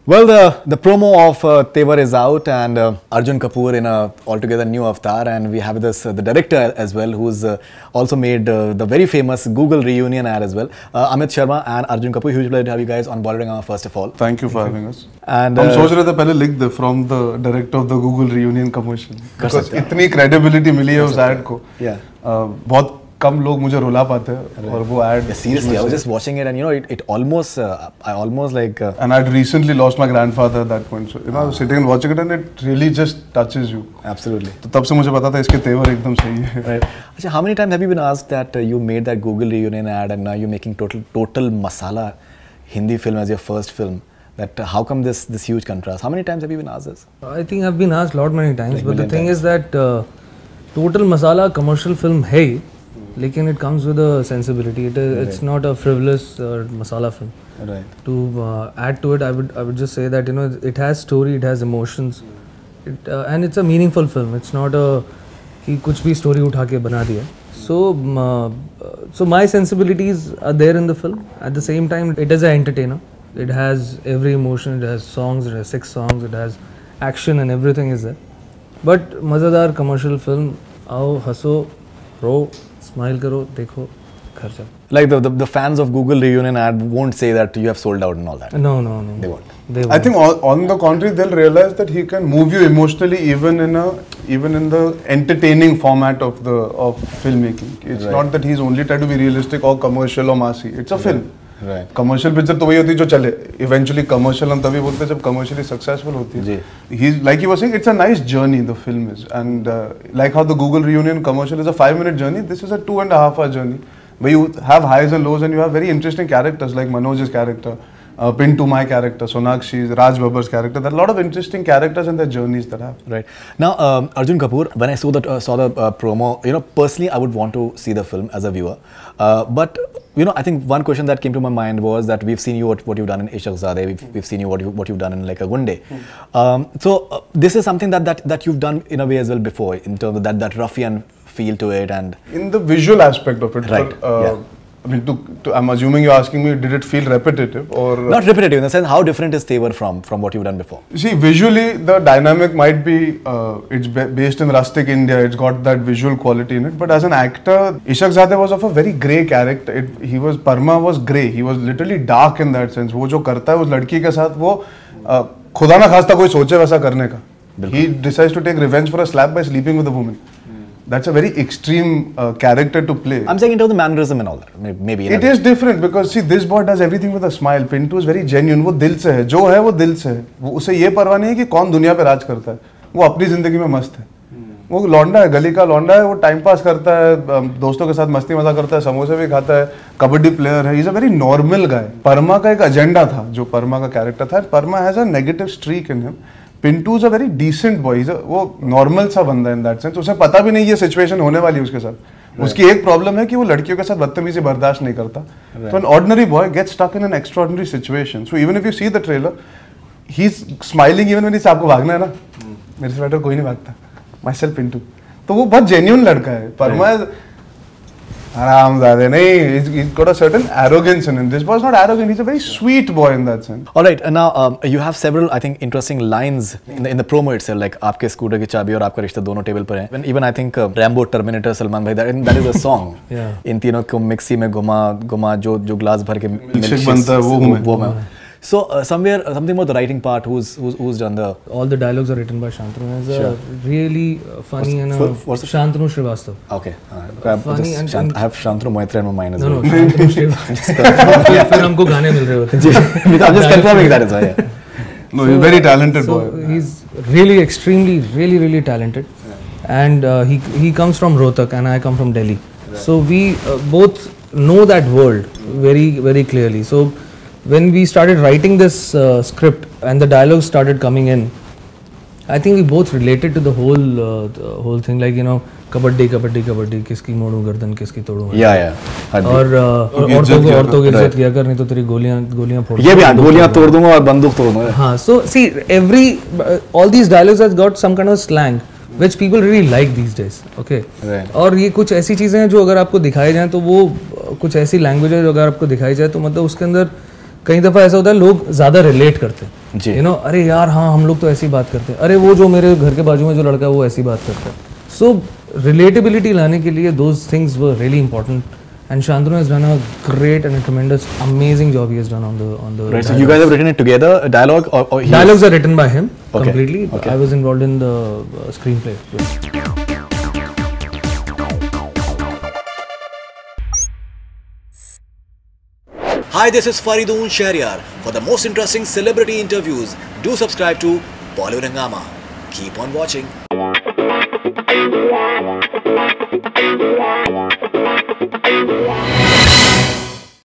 Well, the promo of Tevar is out, and Arjun Kapoor in a altogether new avatar, and we have this the director as well, who's also made the very famous Google reunion ad as well. Amit Sharma and Arjun Kapoor, huge pleasure to have you guys on Bollywood first of all. Thank you for having us. And हम सोच रहे थे पहले लिख दे from the director of the Google reunion commercial, because इतनी credibility मिली है उस ad को. बहुत कम लोग मुझे रुला पाते हैं और वो ad. Seriously, I was just watching it, and you know, it almost, I almost like. And I'd recently lost my grandfather at that point, so you know, I was sitting and watching it, and it really just touches you. Absolutely. तो तब से मुझे पता था इसके तेवर एकदम सही है. Right. अच्छा, how many times have you been asked that you made that Google reunion ad, and now you're making total masala Hindi film as your first film? That how come this huge contrast? How many times have you been asked this? I think I've been asked many times, like, but the thing is that total masala commercial film hai. Lekin it comes with a sensibility. It's not a frivolous masala film. Right. To add to it, I would just say that, you know, it has story, it has emotions, and it's a meaningful film. It's not a कि कुछ भी story उठा के बना दिया. So my sensibilities are there in the film. At the same time, it is an entertainer. It has every emotion. It has songs. It has 6 songs. It has action, and everything is there. But मज़ेदार commercial film. आओ हंसो, रो, smile करो, देखो, घर जाओ. Like the fans of Google reunion ad won't say that you have sold out and all that. No. They won't. I think on the contrary, they'll realize that he can move you emotionally even in the entertaining format of filmmaking. It's not that he's only trying to be realistic or commercial or massy. It's a film. Right. Commercial picture तो वही होती है जो चले. Eventually commercial हम तभी बोलते हैं जब commercially successful होती है. He's like he was saying, it's a nice journey the film is, and like how the Google reunion commercial is a 5-minute journey, this is a 2.5-hour journey where you have highs and lows, and you have very interesting characters like Manoj's character, Pintu, my character, Sonakshi's, Raj Babbar's character. There are a lot of interesting characters and their journeys that have. Right. Now, Arjun Kapoor, when I saw the promo, you know, personally, I would want to see the film as a viewer. But, you know, I think one question that came to my mind was that we've seen you what you've done in Ishaq-Zadeh, we've seen you what you've done in like a Gunde. So this is something that you've done in a way as well before, in terms of that ruffian feel to it, and in the visual aspect of it. Right. But, I mean, I'm assuming you're asking me, did it feel repetitive or not repetitive in the sense how different is Tevar from what you've done before? See, visually the dynamic might be it's based in rustic India. It's got that visual quality in it. But as an actor, Ishaq-Zadeh was of a very grey character. Parma was grey. He was literally dark in that sense. वो जो करता है उस लड़की के साथ वो खुदा ना खास्ता कोई सोचे वैसा करने का. He decides to take revenge for a slap by sleeping with a woman. That's a very extreme character to play. I'm saying in terms of mannerism and all that. Maybe. It is different because see, this boy does everything with a smile. Pintu is very genuine. वो दिल से है. जो है वो दिल से है. वो उसे ये परवाह नहीं है कि कौन दुनिया पे राज करता है. वो अपनी जिंदगी में मस्त है. वो लौंडा है, गली का लौंडा है. वो टाइम पास करता है, दोस्तों के साथ मस्ती मजा करता है, समोसे भी खाता है, कबड्डी प्लेयर है. He's a very normal guy. परमा का एक एजेंडा था, जो परमा का कैरेक्टर था. परमा has a negative streak in him. Pintu is a very decent boy. वो नॉर्मल सा बंदा है in that sense. उसे पता भी नहीं ये सिचुएशन होने वाली है उसके साथ. उसकी एक प्रॉब्लम है कि वो लड़कियों के साथ बदतमीजी बर्दाश्त नहीं करता. So an ordinary boy gets stuck in an extraordinary situation. So even if you see the trailer, he's smiling even when he's आपको भागना है ना. मेरे से बेटर कोई नहीं भागता. Myself Pintu. तो वो बहुत genuine लड़का है. परमा आरामजादे नहीं. He's got a certain arrogance in him. This boy is not arrogant. He's a very sweet boy in that sense. All right. Now you have several, I think, interesting lines in the promo itself. Like आपके scooter की चाबी और आपका रिश्ता दोनों table पर हैं. Even I think Rambo, Terminator, Salman भाई, that is a song. इन तीनों को मिक्सी में घुमा जो ग्लास भर के मिल्कशेक बनता है वो मैं. So somewhere something about the writing part. Who's done the? All the dialogues are written by Shantanu. It's a really funny and Shantanu Srivastava. Okay. I have Shantanu Moitra in my mind as well. No, Shantanu Srivastava. फिर हमको गाने मिल रहे होते हैं. I'm just confirming that as well. Yeah. No, he's very talented boy. So he's really extremely, really talented, and he comes from Rohtak and I come from Delhi. So we both know that world very clearly. So when we started writing this script and the dialogues started coming in, I think we both related to the whole thing, like, you know, kabaddi किसकी मोड़ू गर्दन किसकी तोड़ू. और औरतों की इज्जत किया कर, नहीं तो तेरी गोलियां फोड़. ये भी गोलियां तोड़ दूंगा और बंदूक तोड़ दूंगा. हाँ. So see, all these dialogues has got some kind of slang which people really like these days. Okay. और ये कुछ ऐसी चीजें हैं जो अगर आपको दिखाई जाए तो वो कुछ ऐसी लैंग्वेज है जो अगर आपको दिखाई जाए तो मतलब उसके अंदर कई दफ़ा ऐसा होता है लोग ज़्यादा रिलेट करते हैं जी। यू नो, अरे यार हाँ हम लोग तो ऐसी बात करते हैं, अरे वो जो मेरे घर के बाजू में जो लड़का है वो ऐसी बात करता है. सो रिलेटेबिलिटी लाने के लिए those things were really important. And Shantanu has done a great and a tremendous, amazing job he has done on the. Right. So you guys have written it together, a dialogue, or Dialogues are written by him Okay. completely. Okay. I was involved in the screenplay. Hi, this is Faridoon Shahryar. For the most interesting celebrity interviews, do subscribe to Bollywood Hungama. Keep on watching.